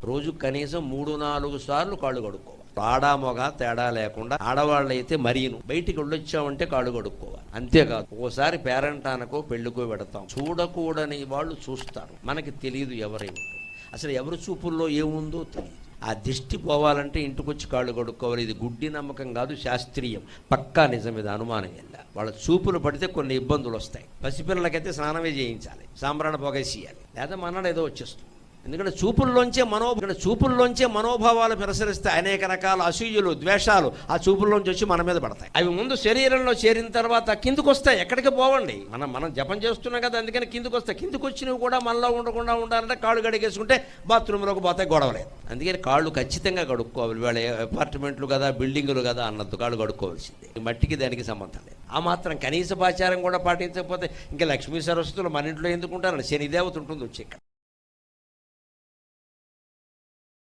రోజు కనీసం 3-4 సార్లు కాళ్ళు కడుక్కోవాలి. ఆడా మొగ తేడా లేకుండా, ఆడవాళ్ళు అయితే మరీను బయటికి వెళ్ళొచ్చామంటే కాళ్ళు కడుక్కోవాలి. అంతేకాదు, ఓసారి పేరంటానికో పెళ్లికో పెడతాం, చూడకూడని వాళ్ళు చూస్తారు, మనకి తెలియదు ఎవరేమిటో, అసలు ఎవరి చూపుల్లో ఏముందో తెలియదు. ఆ దిష్టి పోవాలంటే ఇంటికొచ్చి కాళ్ళు కడుక్కోవాలి. ఇది గుడ్డి నమ్మకం కాదు, శాస్త్రీయం, పక్కా నిజం, ఇది అనుమానం వెళ్ళ. వాళ్ళ చూపులు పడితే కొన్ని ఇబ్బందులు వస్తాయి. పసిపిల్లలకైతే స్నానమే చేయించాలి, సాంబ్రాణ పొగేసేయాలి, లేదా మన్నాడు ఏదో వచ్చేస్తుంది. ఎందుకంటే చూపుల్లోంచే మనోభావాలు ప్రసరిస్తే అనేక రకాల అసూయలు, ద్వేషాలు ఆ చూపుల్లోంచి వచ్చి మన మీద పడతాయి. అవి ముందు శరీరంలో చేరిన తర్వాత కిందకు వస్తాయి, ఎక్కడికి పోవండి. మనం జపం చేస్తున్నాం కదా, అందుకని కిందకు వస్తాయి. కిందకు వచ్చినవి కూడా మనలో ఉండకుండా ఉండాలంటే కాళ్ళు కడిగేసుకుంటే బాత్రూంలోకి పోతాయి, గొడవలేదు. అందుకని కాళ్ళు ఖచ్చితంగా కడుక్కోవాలి. వాళ్ళ అపార్ట్మెంట్లు కదా, బిల్డింగులు కదా అన్నట్టు కాళ్ళు కడుక్కోవాల్సిందే. మట్టికి దానికి సంబంధం లేదు. ఆ మాత్రం కనీసపాచారం కూడా పాటించకపోతే ఇంకా లక్ష్మీ సరస్వతులు మన ఇంట్లో ఎందుకుంటారని శనిదేవత ఉంటుంది వచ్చి ఇక్కడ.